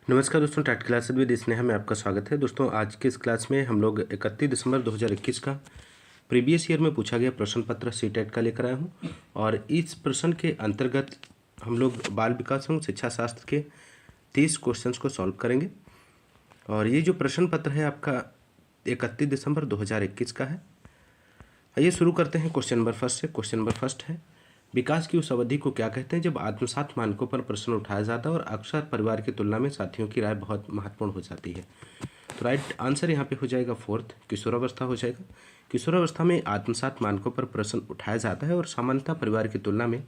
नमस्कार दोस्तों, टाट क्लासेस विद स्नेहा में आपका स्वागत है। दोस्तों, आज के इस क्लास में हम लोग 31 दिसंबर 2021 का प्रीवियस ईयर में पूछा गया प्रश्न पत्र सीटेट का लेकर आया हूँ। और इस प्रश्न के अंतर्गत हम लोग बाल विकास एवं शिक्षा शास्त्र के 30 क्वेश्चंस को सॉल्व करेंगे। और ये जो प्रश्न पत्र है आपका 31 दिसंबर 2021 का है। आइए शुरू करते हैं क्वेश्चन नंबर फर्स्ट से। क्वेश्चन नंबर फर्स्ट है, विकास की उस अवधि को क्या कहते हैं जब आत्मसात मानकों पर प्रश्न उठाया जाता है और अक्सर परिवार की तुलना में साथियों की राय बहुत महत्वपूर्ण हो जाती है। तो राइट आंसर यहाँ पे हो जाएगा फोर्थ, किशोरावस्था हो जाएगा। किशोरावस्था में आत्मसात मानकों पर प्रश्न उठाया जाता है और सामान्यतः परिवार की तुलना में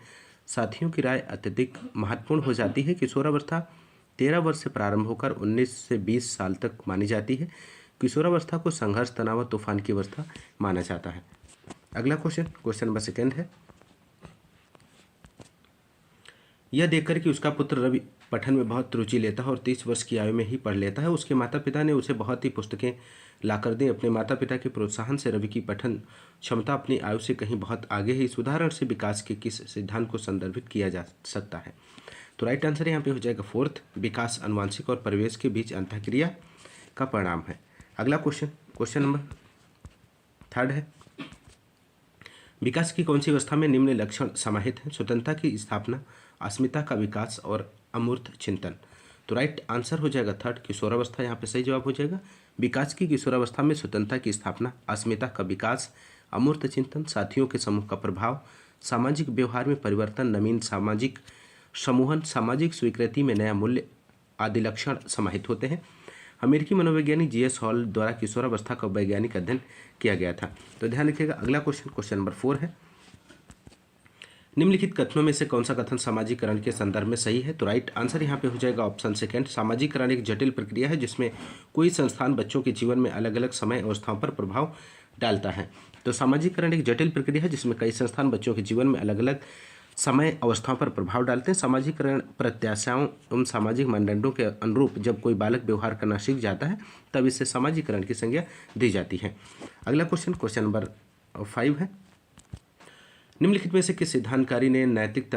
साथियों की राय अत्यधिक महत्वपूर्ण हो जाती है। किशोरावस्था 13 वर्ष से प्रारंभ होकर 19 से 20 साल तक मानी जाती है। किशोरावस्था को संघर्ष, तनाव और तूफान की अवस्था माना जाता है। अगला क्वेश्चन, क्वेश्चन नंबर सेकेंड है, यह देखकर कि उसका पुत्र रवि पठन में बहुत रुचि लेता है और 30 वर्ष की आयु में ही पढ़ लेता है, उसके माता पिता ने उसे बहुत ही पुस्तकें लाकर दी। अपने माता पिता के प्रोत्साहन से रवि की पठन क्षमता अपनी आयु से कहीं बहुत आगे है। इस उदाहरण से विकास के किस सिद्धांत को संदर्भित किया जा सकता है? तो राइट आंसर यहाँ पे हो जाएगा फोर्थ, विकास अनुवांशिक और परिवेश के बीच अंतःक्रिया का परिणाम है। अगला क्वेश्चन, क्वेश्चन नंबर थर्ड है, विकास की कौन सी अवस्था में निम्न लक्षण समाहित हैं? स्वतंत्रता की स्थापना, अस्मिता का विकास और अमूर्त चिंतन। तो राइट आंसर हो जाएगा थर्ड, किशोरावस्था यहाँ पे सही जवाब हो जाएगा। विकास की किशोरावस्था में स्वतंत्रता की स्थापना, अस्मिता का विकास, अमूर्त चिंतन, साथियों के समूह का प्रभाव, सामाजिक व्यवहार में परिवर्तन, नवीन सामाजिक समूहन, सामाजिक स्वीकृति में नया मूल्य आदि लक्षण समाहित होते हैं। अमेरिकी मनोवैज्ञानिक जीएस हॉल द्वारा किशोरावस्था का वैज्ञानिक अध्ययन किया गया था। तो ध्यान रखिएगा। अगला क्वेश्चन, क्वेश्चन नंबर 4 है, निम्नलिखित कथनों में से कौन सा कथन सामाजिकरण के संदर्भ में सही है? तो राइट आंसर यहाँ पे हो जाएगा ऑप्शन सेकंड, सामाजिकरण एक जटिल प्रक्रिया है जिसमें कोई संस्थान बच्चों के जीवन में अलग अलग समय अवस्थाओं पर प्रभाव डालता है। तो सामाजिकरण एक जटिल प्रक्रिया है जिसमें कई संस्थान बच्चों के जीवन में अलग अलग समय अवस्थाओं पर प्रभाव डालते हैं। सामाजिकरण प्रत्याशाओं एवं सामाजिक मानदंडों के अनुरूप जब कोई बालक व्यवहार करना सीख जाता है तब इसे सामाजिकरण की संज्ञा दी जाती है। अगला क्वेश्चन, क्वेश्चन नंबर 5 है, निम्नलिखित में से किस सिद्धांतकारी ने नैतिक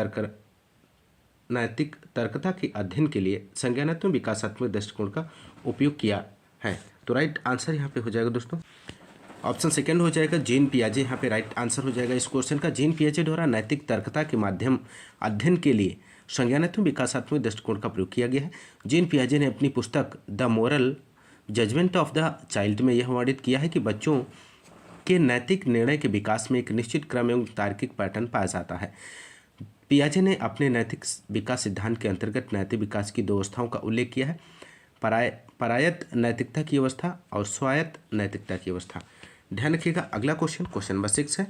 तर्कता के अध्ययन के लिए संज्ञानात्मक विकासात्मक दृष्टिकोण का उपयोग किया है? तो राइट आंसर यहाँ पे हो जाएगा दोस्तों ऑप्शन सेकंड हो जाएगा, जीन पियाजे यहाँ पे राइट आंसर हो जाएगा इस क्वेश्चन का। जीन पियाजे द्वारा नैतिक तर्कता के माध्यम अध्ययन के लिए संज्ञानात्मक विकासात्मक दृष्टिकोण का प्रयोग किया गया है। जीन पियाजे ने अपनी पुस्तक the moral judgment of the child में यह वर्णित किया है कि बच्चों के नैतिक निर्णय के विकास में एक निश्चित क्रम एवं तार्किक पैटर्न पाया जाता है। पियाजे ने अपने नैतिक विकास सिद्धांत के अंतर्गत नैतिक विकास की 2 अवस्थाओं का उल्लेख किया है, परायत नैतिकता की अवस्था और स्वायत्त नैतिकता की अवस्था। ध्यान रखिएगा। अगला क्वेश्चन, क्वेश्चन नंबर 6 है,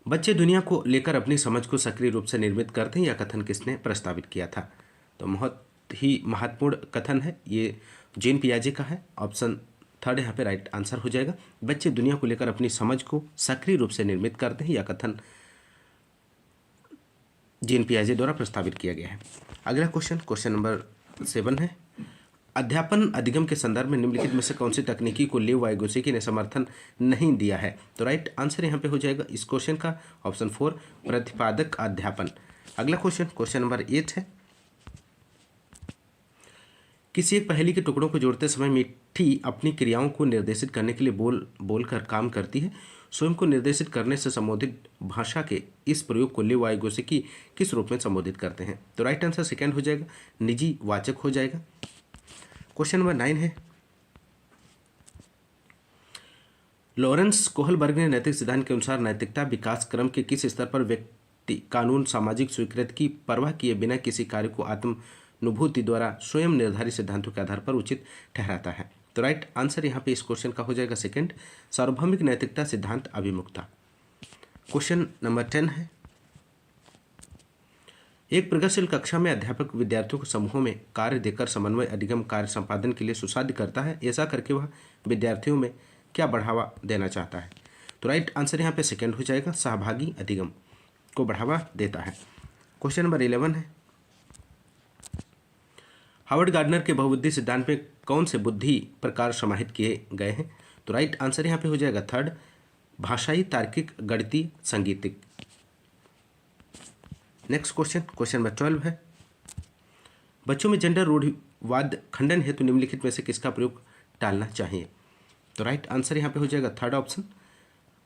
बच्चे दुनिया को लेकर अपनी समझ को सक्रिय रूप से निर्मित करते हैं, यह कथन किसने प्रस्तावित किया था? तो बहुत ही महत्वपूर्ण कथन है, ये जीन पियाजे का है। ऑप्शन थर्ड यहाँ पे राइट आंसर हो जाएगा। बच्चे दुनिया को लेकर अपनी समझ को सक्रिय रूप से निर्मित करते हैं, यह कथन जीन पियाजे द्वारा प्रस्तावित किया गया है। अगला क्वेश्चन, क्वेश्चन नंबर 7 है, अध्यापन अधिगम के संदर्भ में निम्नलिखित में से कौन सी तकनीकी को लीव वाइगोत्स्की ने समर्थन नहीं दिया है? तो राइट आंसर यहाँ पे हो जाएगा इस क्वेश्चन का ऑप्शन 4, प्रतिपादक अध्यापन। अगला क्वेश्चन, क्वेश्चन नंबर 8 है, किसी एक पहेली के टुकड़ों को जोड़ते समय मिट्टी अपनी क्रियाओं को निर्देशित करने के लिए बोलकर काम करती है। स्वयं को निर्देशित करने से संबोधित भाषा के इस प्रयोग को लीव वाइगोत्स्की किस रूप में संबोधित करते हैं? तो राइट आंसर सेकंड हो जाएगा, निजी वाचक हो जाएगा। क्वेश्चन नंबर 9 है, लॉरेंस कोहलबर्ग ने नैतिक सिद्धांत के अनुसार नैतिकता विकास क्रम के किस स्तर पर व्यक्ति कानून सामाजिक स्वीकृति की परवाह किए बिना किसी कार्य को आत्मानुभूति द्वारा स्वयं निर्धारित सिद्धांतों के आधार पर उचित ठहराता है? तो राइट आंसर यहाँ पे इस क्वेश्चन का हो जाएगा सेकंड, सार्वभौमिक नैतिकता सिद्धांत अभिमुखता। क्वेश्चन नंबर 10 है, एक प्रगतिशील कक्षा में अध्यापक विद्यार्थियों को समूहों में कार्य देकर समन्वय अधिगम कार्य संपादन के लिए सुसाध्य करता है। ऐसा करके वह विद्यार्थियों में क्या बढ़ावा देना चाहता है? तो राइट आंसर यहाँ पे सेकंड हो जाएगा, सहभागी अधिगम को बढ़ावा देता है। क्वेश्चन नंबर 11 है, हावर्ड गार्डनर के बहुबुद्धि सिद्धांत में कौन से बुद्धि प्रकार समाहित किए गए हैं? तो राइट आंसर यहाँ पे हो जाएगा थर्ड, भाषाई, तार्किक, गणितीय, सांगीतिक। नेक्स्ट क्वेश्चन, क्वेश्चन नंबर 12 है, बच्चों में जेंडर रूढ़िवाद खंडन हेतु निम्नलिखित में से किसका प्रयोग टालना चाहिए? तो राइट आंसर यहाँ पे हो जाएगा थर्ड ऑप्शन,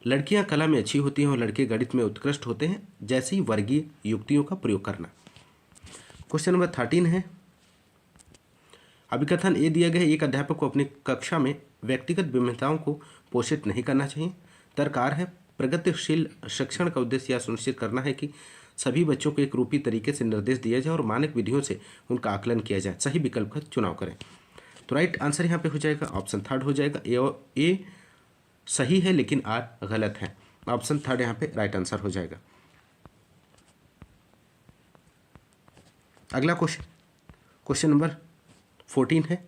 लड़कियां कला में अच्छी होती हैं और लड़के गणित में उत्कृष्ट होते हैं जैसी वर्गीय युक्तियों का प्रयोग करना। क्वेश्चन नंबर 13 है, अभिकथन ए दिया गया है, एक अध्यापक को अपनी कक्षा में व्यक्तिगत भिन्नताओं को पोषित नहीं करना चाहिए। तर्क आर है, प्रगतिशील शिक्षण का उद्देश्य यह सुनिश्चित करना है कि सभी बच्चों को एक रूपी तरीके से निर्देश दिया जाए और मानक विधियों से उनका आकलन किया जाए। सही विकल्प का चुनाव करें। तो राइट आंसर यहाँ पे हो जाएगा ऑप्शन थर्ड हो जाएगा। ए सही है लेकिन आर गलत है। ऑप्शन थर्ड यहाँ पे राइट आंसर हो जाएगा। अगला क्वेश्चन नंबर 14 है,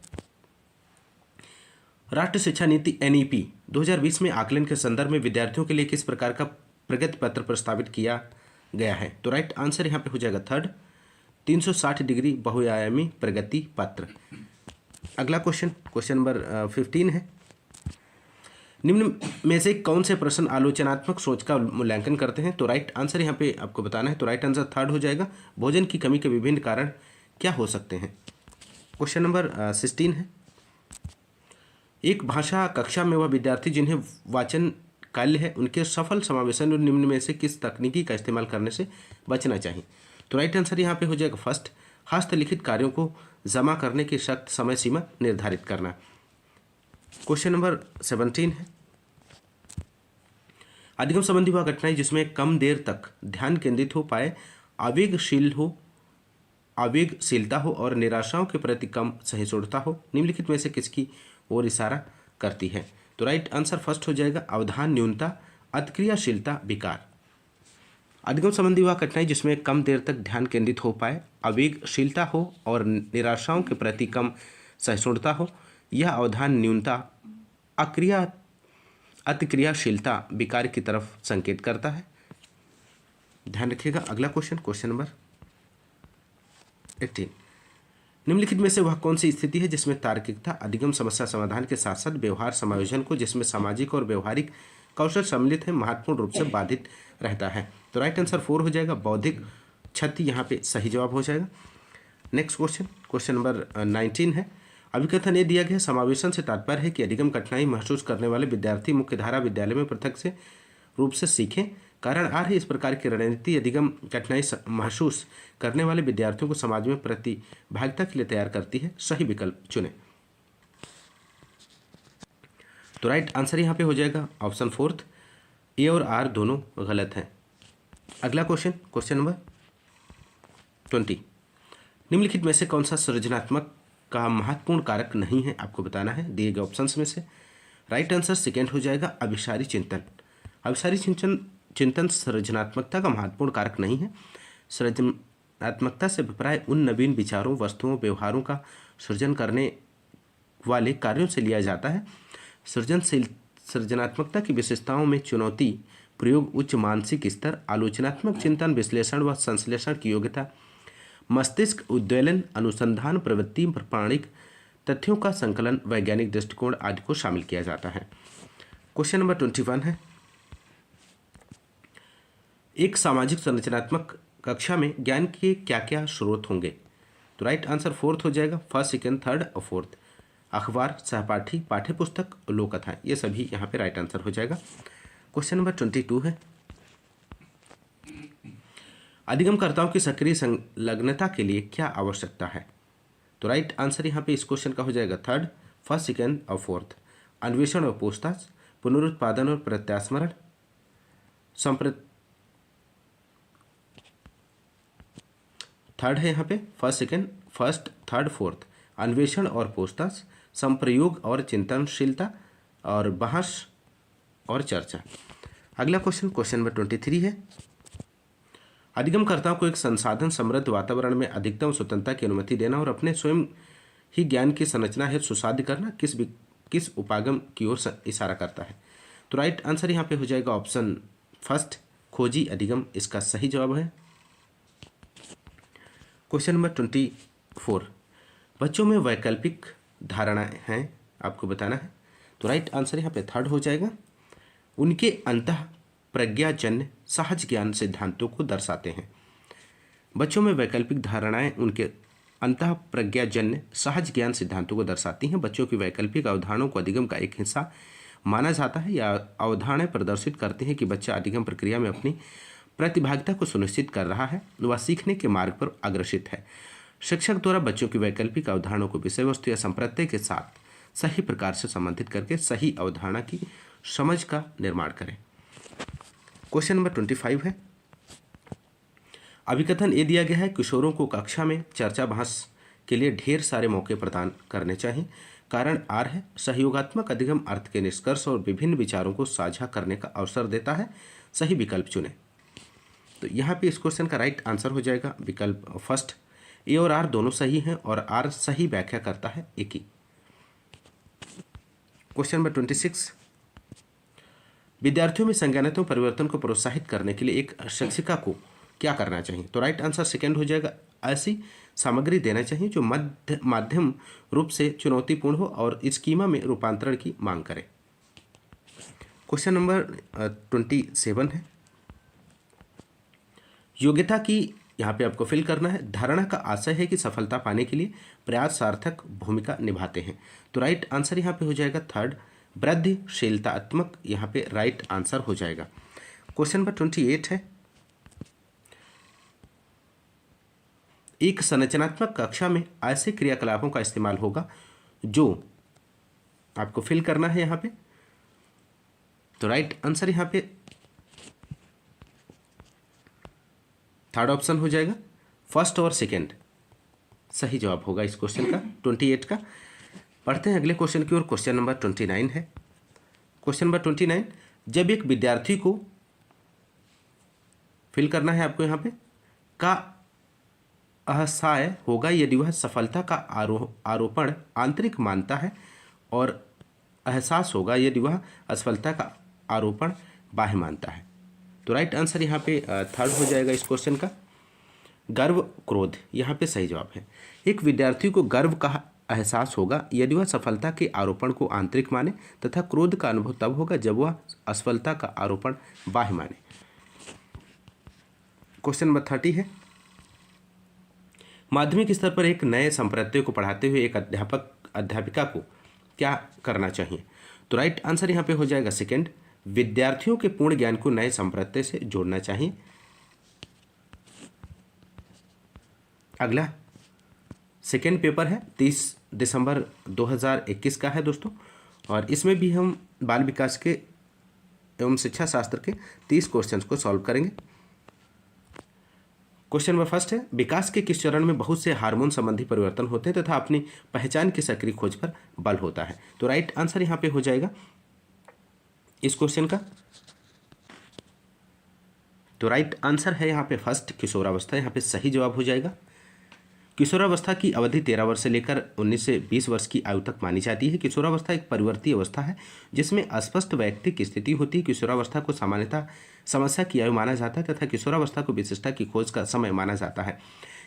राष्ट्रीय शिक्षा नीति NEP 2020 में आकलन के संदर्भ में विद्यार्थियों के लिए किस प्रकार का प्रगति पत्र प्रस्तावित किया गया है? तो राइट आंसर यहाँ पे हो जाएगा थर्ड, 360 डिग्री बहुआयामी प्रगति पत्र। अगला क्वेश्चन नंबर 15 है, निम्न में से कौन से प्रश्न आलोचनात्मक सोच का मूल्यांकन करते हैं? तो राइट आंसर यहाँ पे आपको बताना है। तो राइट आंसर थर्ड हो जाएगा, भोजन की कमी के विभिन्न कारण क्या हो सकते हैं। क्वेश्चन नंबर 16 है, एक भाषा कक्षा में वह विद्यार्थी जिन्हें वाचन कार्य है उनके सफल समावेशन और निम्न में से किस तकनीकी का इस्तेमाल करने से बचना चाहिए? तो राइट आंसर यहाँ पे हो जाएगा फर्स्ट, हस्तलिखित कार्यों को जमा करने की सख्त समय सीमा निर्धारित करना। क्वेश्चन नंबर 17 है, अधिगम संबंधी वह घटनाएं जिसमें कम देर तक ध्यान केंद्रित हो पाए, आवेगशीलता हो और निराशाओं के प्रति कम सहिष्णुता हो, निम्नलिखित में से किसकी ओर इशारा करती है? तो राइट आंसर फर्स्ट हो जाएगा, अवधान न्यूनता, अतिक्रियाशीलता, विकार। अधिगम संबंधी वह घटनाएं जिसमें कम देर तक ध्यान केंद्रित हो पाए, आवेगशीलता हो और निराशाओं के प्रति कम सहिष्णुता हो, यह अवधान न्यूनता अतिक्रियाशीलता विकार की तरफ संकेत करता है। ध्यान रखिएगा। अगला क्वेश्चन नंबर 18, निम्नलिखित में से वह कौन सी स्थिति है जिसमें तार्किकता अधिगम समस्या समाधान के साथ साथ व्यवहार समायोजन को जिसमें सामाजिक और व्यवहारिक कौशल सम्मिलित है महत्वपूर्ण रूप से बाधित रहता है? तो राइट आंसर 4 हो जाएगा, बौद्धिक क्षति यहाँ पे सही जवाब हो जाएगा। नेक्स्ट क्वेश्चन नंबर 19 है, अभिकथन ये दिया गया समावेशन से तात्पर्य है कि अधिगम कठिनाई महसूस करने वाले विद्यार्थी मुख्यधारा विद्यालय में पृथक से रूप से सीखें। कारण आर है, इस प्रकार की रणनीति अधिगम कठिनाई महसूस करने वाले विद्यार्थियों को समाज में प्रतिभागिता के लिए तैयार करती है। सही विकल्प चुनें। तो राइट आंसर यहाँ पे हो जाएगा ऑप्शन फोर्थ, ए और आर दोनों गलत हैं। अगला क्वेश्चन नंबर 20, निम्नलिखित में से कौन सा सृजनात्मक का महत्वपूर्ण कारक नहीं है? आपको बताना है दिए गए ऑप्शंस में से। राइट आंसर सेकेंड हो जाएगा, अभिसारी चिंतन। अभिसारी चिंतन सृजनात्मकता का महत्वपूर्ण कारक नहीं है। सृजनात्मकता से अभिप्राय उन नवीन विचारों, वस्तुओं, व्यवहारों का सृजन करने वाले कार्यों से लिया जाता है। सृजनात्मकता की विशेषताओं में चुनौती, प्रयोग, उच्च मानसिक स्तर, आलोचनात्मक चिंतन, विश्लेषण व संश्लेषण की योग्यता, मस्तिष्क उद्वेलन, अनुसंधान प्रवृत्ति, प्रामाणिक तथ्यों का संकलन, वैज्ञानिक दृष्टिकोण आदि को शामिल किया जाता है। क्वेश्चन नंबर 21 है, एक सामाजिक संरचनात्मक कक्षा में ज्ञान के क्या क्या स्रोत होंगे? तो राइट आंसर फोर्थ हो जाएगा, फर्स्ट, सेकेंड, थर्ड और फोर्थ। अखबार, सहपाठी, पाठ्य पुस्तक, लोककथाएं, ये सभी यहाँ पे राइट आंसर हो जाएगा। क्वेश्चन नंबर 22 है, अधिगमकर्ताओं की सक्रिय संलग्नता के लिए क्या आवश्यकता है? तो राइट आंसर यहाँ पे इस क्वेश्चन का हो जाएगा थर्ड, फर्स्ट, सेकेंड और फोर्थ। अन्वेषण और पूछताछ, पुनरुत्पादन और प्रत्यास्मरण, थर्ड है यहाँ पे फर्स्ट, थर्ड, फोर्थ। अन्वेषण और पूछताछ, संप्रयोग और चिंतनशीलता और बहस और चर्चा। अगला क्वेश्चन नंबर 23 है, अधिगमकर्ताओं को एक संसाधन समृद्ध वातावरण में अधिकतम स्वतंत्रता की अनुमति देना और अपने स्वयं ही ज्ञान की संरचना हेतु सुसाध्य करना किस उपागम की ओर इशारा करता है? तो राइट आंसर यहाँ पे हो जाएगा ऑप्शन फर्स्ट, खोजी अधिगम इसका सही जवाब है। क्वेश्चन नंबर 24, बच्चों में वैकल्पिक धारणाएं हैं, आपको बताना है। तो राइट आंसर यहाँ पे थर्ड हो जाएगा, उनके अंतः प्रज्ञाजन्य सहज ज्ञान सिद्धांतों को दर्शाते हैं। बच्चों में वैकल्पिक धारणाएं उनके अंतः प्रज्ञाजन्य सहज ज्ञान सिद्धांतों को दर्शाती हैं। बच्चों की वैकल्पिक अवधारणाओं को अधिगम का एक हिस्सा माना जाता है। या अवधारणाएं प्रदर्शित करते हैं कि बच्चा अधिगम प्रक्रिया में अपनी प्रतिभागिता को सुनिश्चित कर रहा है, वह सीखने के मार्ग पर अग्रसित है। शिक्षक द्वारा बच्चों की वैकल्पिक अवधारणाओं को विषय वस्तु या संप्रत्यय के साथ सही प्रकार से संबंधित करके सही अवधारणा की समझ का निर्माण करें। क्वेश्चन नंबर 25 है, अभिकथन ये दिया गया है, किशोरों को कक्षा में चर्चा बहस के लिए ढेर सारे मौके प्रदान करने चाहिए। कारण आर है, सहयोगात्मक अधिगम अर्थ के निष्कर्ष और विभिन्न विचारों को साझा करने का अवसर देता है। सही विकल्प चुनें। तो यहाँ पे इस क्वेश्चन का राइट आंसर हो जाएगा विकल्प फर्स्ट। ए और आर दोनों सही हैं और आर सही व्याख्या करता है ए की। क्वेश्चन नंबर 26, विद्यार्थियों में संज्ञानात्मक परिवर्तन को प्रोत्साहित करने के लिए एक शिक्षिका को क्या करना चाहिए? तो राइट आंसर सेकंड हो जाएगा, ऐसी सामग्री देना चाहिए जो माध्यम रूप से चुनौतीपूर्ण हो और स्कीमा में रूपांतरण की मांग करे। क्वेश्चन नंबर 27 है, योग्यता की यहाँ पे आपको फिल करना है। धारणा का आशय है कि सफलता पाने के लिए प्रयास सार्थक भूमिका निभाते हैं। तो राइट आंसर यहाँ पे हो जाएगा थर्ड, वृद्धिशीलतात्मक यहाँ पे राइट आंसर हो जाएगा। क्वेश्चन नंबर 28 है, एक संरचनात्मक कक्षा में ऐसे क्रियाकलापों का इस्तेमाल होगा जो आपको फिल करना है यहाँ पे। तो राइट आंसर यहाँ पे थर्ड ऑप्शन हो जाएगा, फर्स्ट और सेकंड सही जवाब होगा इस क्वेश्चन का 28 का। पढ़ते हैं अगले क्वेश्चन की ओर। क्वेश्चन नंबर 29 है। क्वेश्चन नंबर 29, जब एक विद्यार्थी को फिल करना है आपको यहाँ पे का अहसाय होगा यदि वह सफलता का आरोपण आंतरिक मानता है और एहसास होगा यदि वह असफलता का आरोपण बाह्य मानता है। तो राइट आंसर यहाँ पे थर्ड हो जाएगा इस क्वेश्चन का, गर्व क्रोध यहाँ पे सही जवाब है। एक विद्यार्थी को गर्व का एहसास होगा यदि वह सफलता के आरोपण को आंतरिक माने तथा क्रोध का अनुभव तब होगा जब वह असफलता का आरोपण बाह्य माने। क्वेश्चन नंबर 30 है, माध्यमिक स्तर पर एक नए संप्रत्यय को पढ़ाते हुए एक अध्यापिका को क्या करना चाहिए? तो राइट आंसर यहाँ पे हो जाएगा सेकंड, विद्यार्थियों के पूर्ण ज्ञान को नए संप्रत्यय से जोड़ना चाहिए। अगला सेकेंड पेपर है 30 दिसंबर 2021 का है दोस्तों, और इसमें भी हम बाल विकास के एवं शिक्षा शास्त्र के 30 क्वेश्चंस को सॉल्व करेंगे। क्वेश्चन नंबर फर्स्ट है, विकास के किस चरण में बहुत से हार्मोन संबंधी परिवर्तन होते हैं तथा अपनी पहचान की सक्रिय खोज पर बल होता है? तो राइट आंसर यहाँ पे हो जाएगा इस क्वेश्चन का। तो राइट आंसर है यहाँ पे फर्स्ट, किशोरावस्था यहाँ पे सही जवाब हो जाएगा। किशोरावस्था की अवधि 13 वर्ष से लेकर 19 से 20 वर्ष की आयु तक मानी जाती है। किशोरावस्था एक परिवर्ती अवस्था है जिसमें अस्पष्ट वैयक्तिक स्थिति होती है। किशोरावस्था को सामान्यतः समस्या की आयु माना जाता है तथा किशोरावस्था को विशिष्टता की खोज का समय माना जाता है।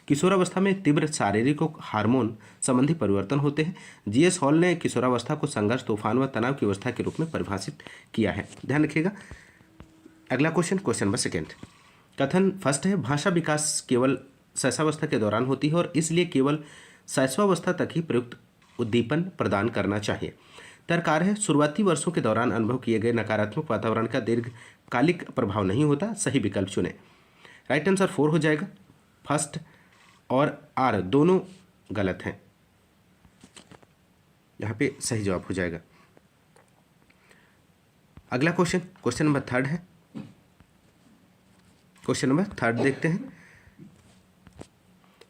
किशोरावस्था में तीव्र शारीरिक और हार्मोन संबंधी परिवर्तन होते हैं। जीएस हॉल ने किशोरावस्था को संघर्ष, तूफान व तनाव की अवस्था के रूप में परिभाषित किया है, ध्यान रखिएगा। अगला क्वेश्चन, क्वेश्चन नंबर सेकेंड, कथन फर्स्ट है, भाषा विकास केवल शैशवावस्था के दौरान होती है और इसलिए केवल शैशवावस्था तक ही प्रयुक्त उद्दीपन प्रदान करना चाहिए। तर्कार है, शुरुआती वर्षों के दौरान अनुभव किए गए नकारात्मक वातावरण का दीर्घकालिक प्रभाव नहीं होता। सही विकल्प चुनें। राइट आंसर 4 हो जाएगा, फर्स्ट और आर दोनों गलत हैं, यहाँ पे सही जवाब हो जाएगा। अगला क्वेश्चन, क्वेश्चन नंबर थर्ड है। क्वेश्चन नंबर थर्ड देखते हैं,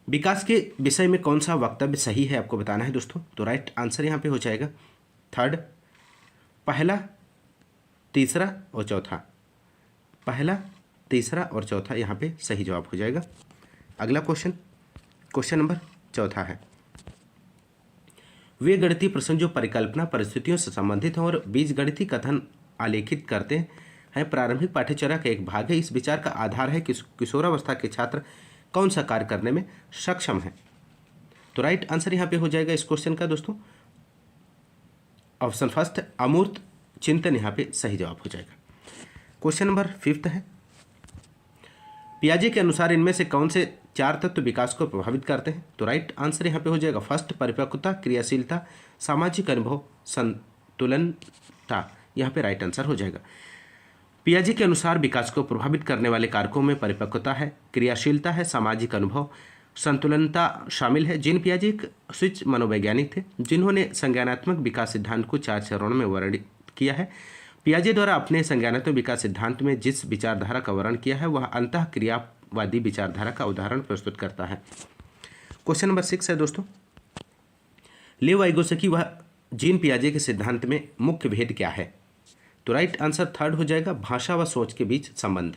विकास के विषय में कौन सा वक्तव्य सही है आपको बताना है दोस्तों। तो राइट आंसर यहाँ पे हो जाएगा थर्ड, पहला, तीसरा और चौथा। पहला, तीसरा और चौथा यहाँ पे सही जवाब हो जाएगा। अगला क्वेश्चन, क्वेश्चन नंबर चौथा है, वे गणितीय प्रश्न जो परिकल्पना परिस्थितियों से संबंधित हैं और बीजगणितीय कथन आलेखित करते हैं प्रारंभिक पाठ्यचर्या का एक भाग है। इस विचार का आधार है कि किशोरावस्था के छात्र कौन सा कार्य करने में सक्षम है। तो राइट आंसर यहाँ पे हो जाएगा इस क्वेश्चन का दोस्तों ऑप्शन फर्स्ट, अमूर्त चिंतन यहाँ पे सही जवाब हो जाएगा। क्वेश्चन नंबर फिफ्थ है, पियाजे के अनुसार इनमें से कौन से चार तत्व विकास को प्रभावित करते हैं? तो राइट आंसर यहाँ पे हो जाएगा फर्स्ट परिपक्वता, क्रियाशीलता, सामाजिक अनुभव, संतुलनता। यहाँ पे राइट आंसर हो जाएगा। पियाजे के अनुसार विकास को प्रभावित करने वाले कारकों में परिपक्वता है, क्रियाशीलता है, सामाजिक अनुभव, संतुलनता शामिल है। जीन पियाजे एक स्विच मनोवैज्ञानिक थे जिन्होंने संज्ञानात्मक विकास सिद्धांत को 4 चरणों में वर्णित किया है। पियाजे द्वारा अपने संज्ञानात्मक विकास सिद्धांत में जिस विचारधारा का वर्णन किया है वह अंतः क्रियावादी विचारधारा का उदाहरण प्रस्तुत करता है। क्वेश्चन नंबर 6 है दोस्तों, लेव वाइगोत्स्की व जीन पियाजे के सिद्धांत में मुख्य भेद क्या है? तो राइट आंसर थर्ड हो जाएगा भाषा व सोच के बीच संबंध।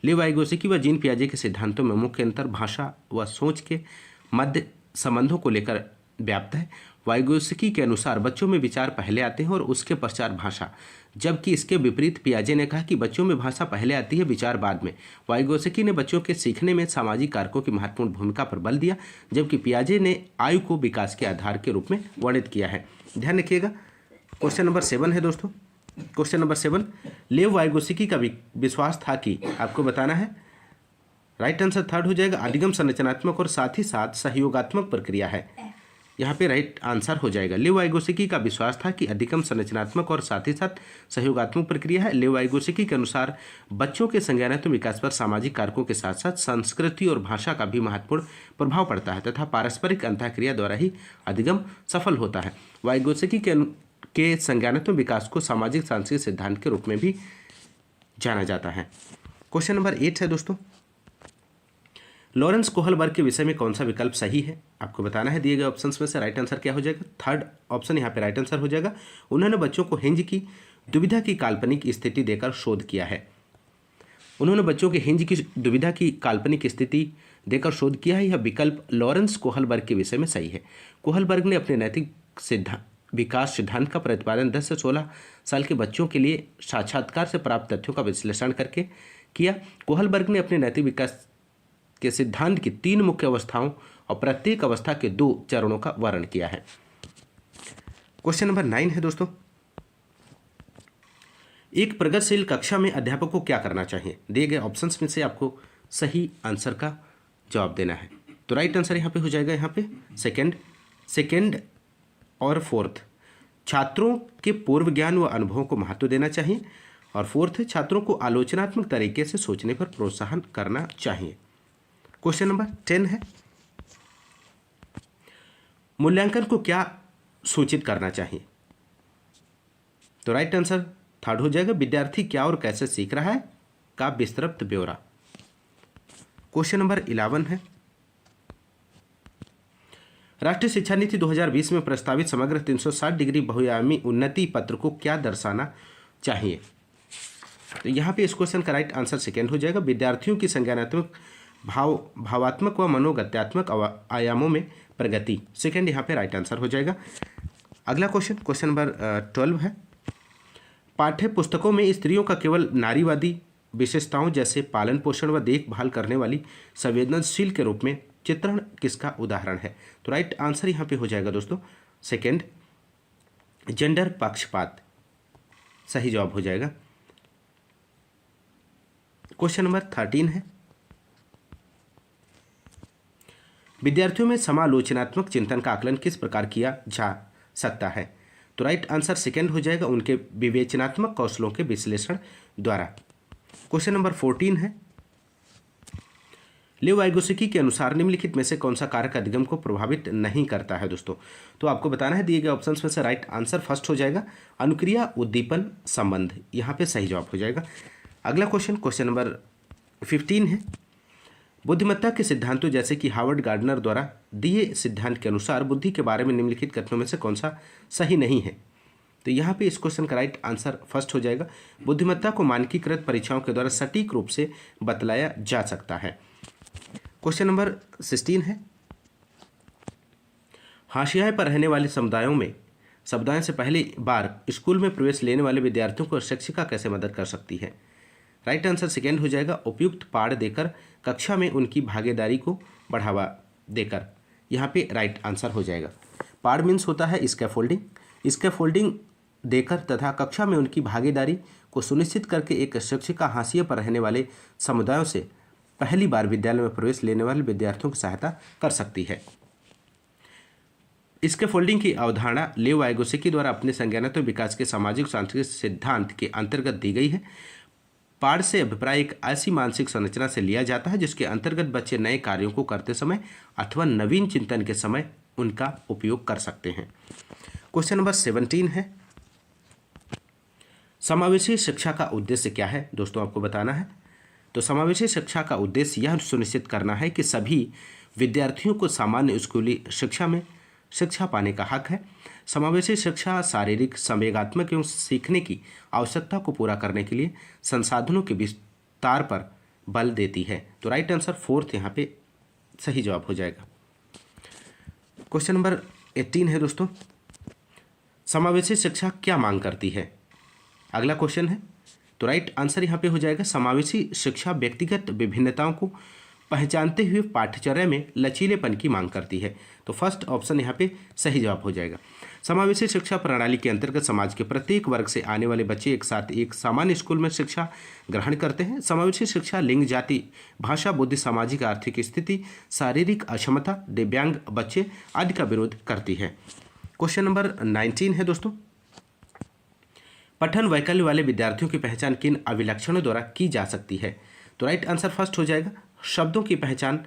लेव वाइगोत्स्की व जीन पियाजे के सिद्धांतों में मुख्य अंतर भाषा व सोच के मध्य संबंधों को लेकर व्याप्त है। वाइगोत्स्की के अनुसार बच्चों में विचार पहले आते हैं और उसके पश्चात भाषा, जबकि इसके विपरीत पियाजे ने कहा कि बच्चों में भाषा पहले आती है, विचार बाद में। वाइगोत्स्की ने बच्चों के सीखने में सामाजिक कारकों की महत्वपूर्ण भूमिका पर बल दिया, जबकि पियाजे ने आयु को विकास के आधार के रूप में वर्णित किया है। ध्यान रखिएगा। क्वेश्चन नंबर 7 है दोस्तों। क्वेश्चन नंबर 7, लेव वाइगोत्स्की का विश्वास था कि, आपको बताना है, राइट आंसर थर्ड हो जाएगा अधिगम संरचनात्मक और साथ ही साथ सहयोगात्मक प्रक्रिया है। यहाँ पे राइट आंसर हो जाएगा। लेव वाइगोत्स्की का विश्वास था कि अधिगम संरचनात्मक और साथ ही साथ सहयोगात्मक प्रक्रिया है। लेव वाइगोत्स्की के अनुसार बच्चों के संज्ञानात्मक विकास पर सामाजिक कारकों के साथ साथ संस्कृति और भाषा का भी महत्वपूर्ण प्रभाव पड़ता है तथा पारस्परिक अंतःक्रिया द्वारा ही अधिगम सफल होता है। वाइगोत्स्की के संज्ञानात्मक विकास को सामाजिक सांस्कृतिक सिद्धांत के रूप में भी जाना जाता है। क्वेश्चन नंबर 8 है दोस्तों, लॉरेंस कोहलबर्ग के विषय में कौन सा विकल्प सही है? आपको बताना है। दिए गए ऑप्शंस में से राइट आंसर क्या हो जाएगा? थर्ड ऑप्शन यहाँ पे राइट आंसर हो जाएगा। उन्होंने बच्चों को हिंज की दुविधा की काल्पनिक स्थिति देकर शोध किया है। उन्होंने बच्चों के हिंज की दुविधा की काल्पनिक स्थिति देकर शोध किया है। यह विकल्प लॉरेंस कोहलबर्ग के विषय में सही है। कोहलबर्ग ने अपने नैतिक विकास सिद्धांत का प्रतिपादन 10 से 16 साल के बच्चों के लिए साक्षात्कार से प्राप्त तथ्यों का विश्लेषण करके किया। कोहलबर्ग ने अपने नैतिक विकास के सिद्धांत की 3 मुख्य अवस्थाओं और प्रत्येक अवस्था के 2 चरणों का वर्णन किया है। क्वेश्चन नंबर 9 है दोस्तों, एक प्रगतिशील कक्षा में अध्यापक को क्या करना चाहिए? दिए गए ऑप्शंस में से आपको सही आंसर का जवाब देना है। तो राइट आंसर यहाँ पे हो जाएगा, यहाँ पे सेकेंड और फोर्थ, छात्रों के पूर्व ज्ञान व अनुभवों को महत्व देना चाहिए। और फोर्थ है छात्रों को आलोचनात्मक तरीके से सोचने पर प्रोत्साहन करना चाहिए। क्वेश्चन नंबर 10 है, मूल्यांकन को क्या सूचित करना चाहिए? तो राइट आंसर थर्ड हो जाएगा, विद्यार्थी क्या और कैसे सीख रहा है का विस्तृत ब्यौरा। क्वेश्चन नंबर 11 है, राष्ट्रीय शिक्षा नीति 2020 में प्रस्तावित समग्र 360 डिग्री बहुआयामी उन्नति पत्र को क्या दर्शाना चाहिए? तो यहाँ पे इस क्वेश्चन का राइट आंसर सेकेंड हो जाएगा, विद्यार्थियों की संज्ञानात्मक भावात्मक व मनोगत्यात्मक आयामों में प्रगति। सेकेंड यहाँ पे राइट आंसर हो जाएगा। अगला क्वेश्चन नंबर 12 है, पाठ्य पुस्तकों में स्त्रियों का केवल नारीवादी विशेषताओं जैसे पालन पोषण व देखभाल करने वाली संवेदनशील के रूप में चित्रण किसका उदाहरण है? तो राइट आंसर यहाँ पे हो जाएगा दोस्तों सेकेंड, जेंडर पक्षपात सही जवाब हो जाएगा। क्वेश्चन नंबर 13 है, विद्यार्थियों में समालोचनात्मक चिंतन का आकलन किस प्रकार किया जा सकता है? तो राइट आंसर सेकेंड हो जाएगा, उनके विवेचनात्मक कौशलों के विश्लेषण द्वारा। क्वेश्चन नंबर 14 है, लेव वाइगोत्स्की के अनुसार निम्नलिखित में से कौन सा कारक अधिगम को प्रभावित नहीं करता है दोस्तों? तो आपको बताना है। दिए गए ऑप्शंस में से राइट आंसर फर्स्ट हो जाएगा, अनुक्रिया उद्दीपन संबंध, यहाँ पे सही जवाब हो जाएगा। अगला क्वेश्चन नंबर 15 है, बुद्धिमत्ता के सिद्धांतों जैसे कि हार्वर्ड गार्डनर द्वारा दिए सिद्धांत के अनुसार बुद्धि के बारे में निम्नलिखित कथनों में से कौन सा सही नहीं है? तो यहाँ पे इस क्वेश्चन का राइट आंसर फर्स्ट हो जाएगा, बुद्धिमत्ता को मानकीकृत परीक्षाओं के द्वारा सटीक रूप से बतलाया जा सकता है। क्वेश्चन नंबर 16 है, हाशिए पर रहने वाले समुदायों से पहली बार स्कूल में प्रवेश लेने वाले विद्यार्थियों को शिक्षिका कैसे मदद कर सकती है? राइट आंसर सेकेंड हो जाएगा, उपयुक्त पाठ देकर कक्षा में उनकी भागीदारी को बढ़ावा देकर। यहाँ पे राइट आंसर हो जाएगा। पाठ मीन्स होता है स्कैफोल्डिंग देकर तथा कक्षा में उनकी भागीदारी को सुनिश्चित करके एक शिक्षिका हाशिए पर रहने वाले समुदायों से पहली बार विद्यालय में प्रवेश लेने वाले विद्यार्थियों की सहायता कर सकती है। इसके फोल्डिंग की अवधारणा लेव वाइगोत्स्की द्वारा अपने संज्ञानात्मक विकास के सामाजिक सांस्कृतिक सिद्धांत के अंतर्गत दी गई है। पाठ से अभिप्राय एक ऐसी मानसिक संरचना से लिया जाता है जिसके अंतर्गत बच्चे नए कार्यों को करते समय अथवा नवीन चिंतन के समय उनका उपयोग कर सकते हैं। क्वेश्चन नंबर 17 है, समावेशी शिक्षा का उद्देश्य क्या है? दोस्तों आपको बताना है। तो समावेशी शिक्षा का उद्देश्य यह सुनिश्चित करना है कि सभी विद्यार्थियों को सामान्य स्कूली शिक्षा में शिक्षा पाने का हक है। समावेशी शिक्षा शारीरिक, संवेगात्मक एवं सीखने की आवश्यकता को पूरा करने के लिए संसाधनों के विस्तार पर बल देती है। तो राइट आंसर 4 यहाँ पे सही जवाब हो जाएगा। क्वेश्चन नंबर 18 है दोस्तों, समावेशी शिक्षा क्या मांग करती है? अगला क्वेश्चन है। तो राइट आंसर यहाँ पे हो जाएगा समावेशी शिक्षा व्यक्तिगत विभिन्नताओं को पहचानते हुए पाठ्यचर्या में लचीलेपन की मांग करती है। तो फर्स्ट ऑप्शन यहाँ पे सही जवाब हो जाएगा। समावेशी शिक्षा प्रणाली के अंतर्गत समाज के प्रत्येक वर्ग से आने वाले बच्चे एक साथ एक सामान्य स्कूल में शिक्षा ग्रहण करते हैं। समावेशी शिक्षा लिंग, जाति, भाषा, बुद्धि, सामाजिक आर्थिक स्थिति, शारीरिक अक्षमता, दिव्यांग बच्चे आदि का विरोध करती है। क्वेश्चन नंबर 19 है दोस्तों, पठन वैकल्य वाले विद्यार्थियों की पहचान किन अभिलक्षणों द्वारा की जा सकती है? तो राइट आंसर फर्स्ट हो जाएगा शब्दों की पहचान,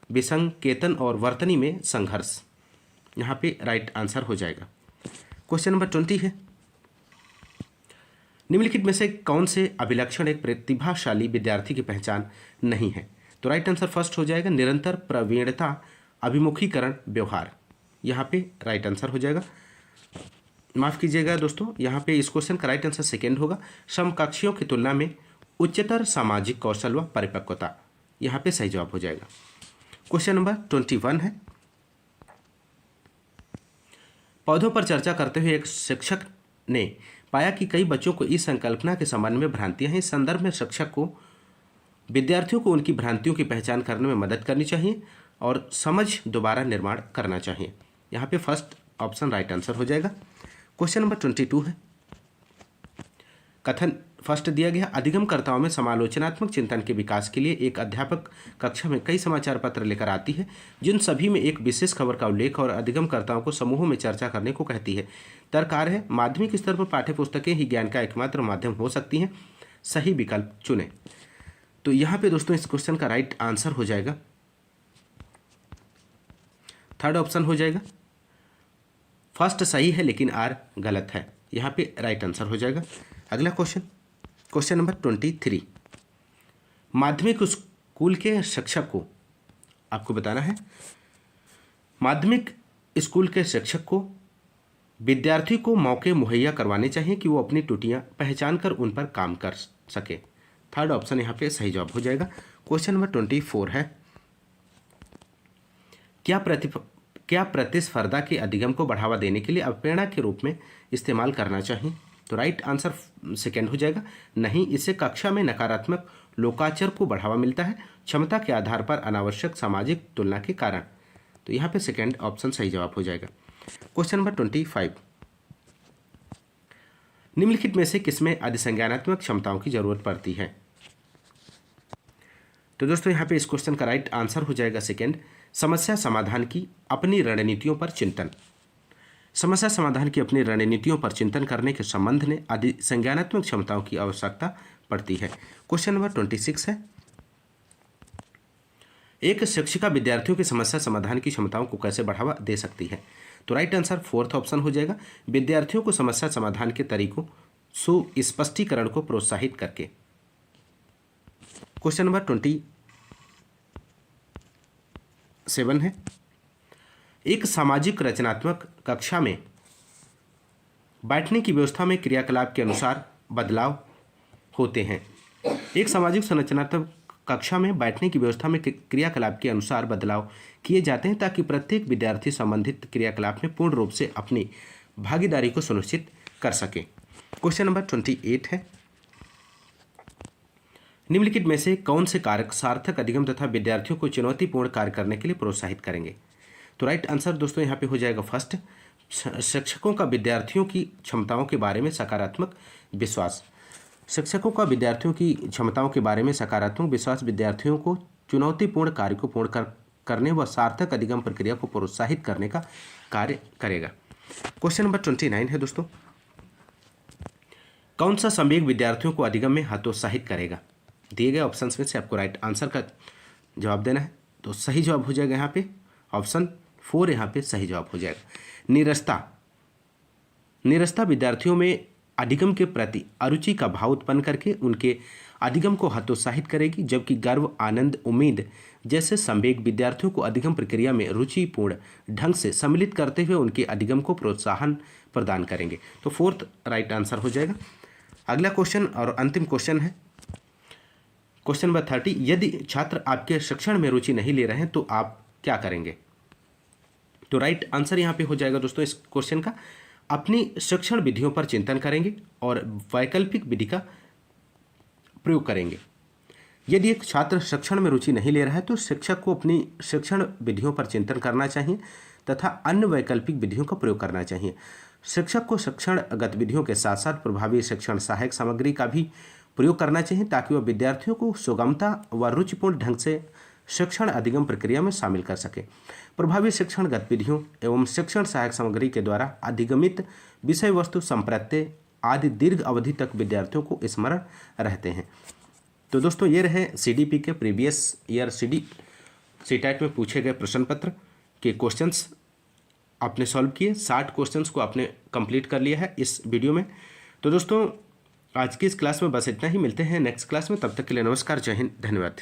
विसंकेतन और वर्तनी में संघर्ष। यहाँ पे राइट आंसर हो जाएगा। क्वेश्चन नंबर 20 है, निम्नलिखित में से कौन से अभिलक्षण एक प्रतिभाशाली विद्यार्थी की पहचान नहीं है? तो राइट आंसर फर्स्ट हो जाएगा निरंतर प्रवीणता, अभिमुखीकरण, व्यवहार। यहाँ पे राइट आंसर हो जाएगा। माफ कीजिएगा दोस्तों, यहाँ पे इस क्वेश्चन का राइट आंसर सेकेंड होगा समकक्षियों की तुलना में उच्चतर सामाजिक कौशल व परिपक्वता। यहाँ पे सही जवाब हो जाएगा। क्वेश्चन नंबर 21 है, पौधों पर चर्चा करते हुए एक शिक्षक ने पाया कि कई बच्चों को इस संकल्पना के संबंध में भ्रांतियां हैं। इस संदर्भ में शिक्षक को विद्यार्थियों को उनकी भ्रांतियों की पहचान करने में मदद करनी चाहिए और समझ दोबारा निर्माण करना चाहिए। यहाँ पे फर्स्ट ऑप्शन राइट आंसर हो जाएगा। क्वेश्चन नंबर 22 है, कथन फर्स्ट दिया गया अधिगमकर्ताओं में समालोचनात्मक चिंतन के विकास के लिए एक अध्यापक कक्षा में कई समाचार पत्र लेकर आती है जिन सभी में एक विशेष खबर का उल्लेख और अधिगमकर्ताओं को समूहों में चर्चा करने को कहती है। तर्ककार है माध्यमिक स्तर पर पाठ्य पुस्तकें ही ज्ञान का एकमात्र माध्यम हो सकती हैं। सही विकल्प चुनें। तो यहाँ पे दोस्तों इस क्वेश्चन का राइट आंसर हो जाएगा थर्ड ऑप्शन हो जाएगा। फर्स्ट सही है लेकिन आर गलत है। यहाँ पे राइट आंसर हो जाएगा। अगला क्वेश्चन, क्वेश्चन नंबर 23, माध्यमिक स्कूल के शिक्षक को आपको बताना है, माध्यमिक स्कूल के शिक्षक को विद्यार्थी को मौके मुहैया करवाने चाहिए कि वो अपनी त्रुटियां पहचान कर उन पर काम कर सके। थर्ड ऑप्शन यहाँ पे सही जवाब हो जाएगा। क्वेश्चन नंबर 24 है, क्या प्रतिस्पर्धा के अधिगम को बढ़ावा देने के लिए अवप्रेरणा के रूप में इस्तेमाल करना चाहिए? तो राइट आंसर सेकेंड हो जाएगा नहीं। इससे कक्षा में नकारात्मक लोकाचार को बढ़ावा मिलता है क्षमता के आधार पर अनावश्यक सामाजिक तुलना के कारण। तो यहाँ पे सेकेंड ऑप्शन सही जवाब हो जाएगा। क्वेश्चन नंबर 25, निम्नलिखित में से किसमें अधिसंज्ञानात्मक क्षमताओं की जरूरत पड़ती है? तो दोस्तों यहाँ पे इस क्वेश्चन का राइट आंसर हो जाएगा सेकेंड, समस्या समाधान की अपनी रणनीतियों पर चिंतन। समस्या समाधान की अपनी रणनीतियों पर चिंतन करने के संबंध में अधिसंज्ञानात्मक क्षमताओं की आवश्यकता पड़ती है। क्वेश्चन नंबर 26 है, एक शिक्षिका विद्यार्थियों की समस्या समाधान की क्षमताओं को कैसे बढ़ावा दे सकती है? तो राइट आंसर फोर्थ ऑप्शन हो जाएगा, विद्यार्थियों को समस्या समाधान के तरीकों सुस्पष्टीकरण को प्रोत्साहित करके। क्वेश्चन नंबर 27 है, एक सामाजिक रचनात्मक कक्षा में बैठने की व्यवस्था में क्रियाकलाप के अनुसार बदलाव होते हैं। एक सामाजिक संरचनात्मक कक्षा में बैठने की व्यवस्था में क्रियाकलाप के अनुसार बदलाव किए जाते हैं ताकि प्रत्येक विद्यार्थी संबंधित क्रियाकलाप में पूर्ण रूप से अपनी भागीदारी को सुनिश्चित कर सके। क्वेश्चन नंबर 28 है, निम्नलिखित में से कौन से कारक सार्थक अधिगम तथा विद्यार्थियों को चुनौतीपूर्ण कार्य करने के लिए प्रोत्साहित करेंगे? तो राइट आंसर दोस्तों यहाँ पे हो जाएगा फर्स्ट, शिक्षकों का विद्यार्थियों की क्षमताओं के बारे में सकारात्मक विश्वास। शिक्षकों का विद्यार्थियों की क्षमताओं के बारे में सकारात्मक विश्वास विद्यार्थियों को चुनौतीपूर्ण कार्य को पूर्ण करने व सार्थक अधिगम प्रक्रिया को प्रोत्साहित करने का कार्य करेगा। क्वेश्चन नंबर 29 है दोस्तों, कौन सा संवेग विद्यार्थियों को अधिगम में हतोत्साहित करेगा? दिए गए ऑप्शंस में से आपको राइट आंसर का जवाब देना है। तो सही जवाब हो जाएगा यहाँ पे ऑप्शन 4, यहाँ पे सही जवाब हो जाएगा। निरस्ता विद्यार्थियों में अधिगम के प्रति अरुचि का भाव उत्पन्न करके उनके अधिगम को हतोत्साहित करेगी, जबकि गर्व, आनंद, उम्मीद जैसे संवेग विद्यार्थियों को अधिगम प्रक्रिया में रुचिपूर्ण ढंग से सम्मिलित करते हुए उनके अधिगम को प्रोत्साहन प्रदान करेंगे। तो 4th राइट आंसर हो जाएगा। अगला क्वेश्चन और अंतिम क्वेश्चन है क्वेश्चन नंबर 30, यदि छात्र आपके शिक्षण में रुचि नहीं ले रहे हैं तो आप क्या करेंगे? तो राइट आंसर यहाँ पे हो जाएगा दोस्तों इस क्वेश्चन का, अपनी शिक्षण विधियों पर चिंतन करेंगे और वैकल्पिक विधि का प्रयोग करेंगे। यदि एक छात्र शिक्षण में रुचि नहीं ले रहा है तो शिक्षक को अपनी शिक्षण विधियों पर चिंतन करना चाहिए तथा अन्य वैकल्पिक विधियों का प्रयोग करना चाहिए। शिक्षक को शिक्षण गतिविधियों के साथ साथ प्रभावी शिक्षण सहायक सामग्री का भी प्रयोग करना चाहिए ताकि वह विद्यार्थियों को सुगमता व रुचिपूर्ण ढंग से शिक्षण अधिगम प्रक्रिया में शामिल कर सके। प्रभावी शिक्षण गतिविधियों एवं शिक्षण सहायक सामग्री के द्वारा अधिगमित विषय वस्तु, संप्रत्यय आदि दीर्घ अवधि तक विद्यार्थियों को स्मरण रहते हैं। तो दोस्तों ये रहे सीडीपी के प्रीवियस ईयर सीटेट में पूछे गए प्रश्न पत्र के क्वेश्चंस आपने सॉल्व किए। 60 क्वेश्चंस को आपने कंप्लीट कर लिया है इस वीडियो में। तो दोस्तों आज की इस क्लास में बस इतना ही, मिलते हैं नेक्स्ट क्लास में, तब तक के लिए नमस्कार, जय हिंद, धन्यवाद।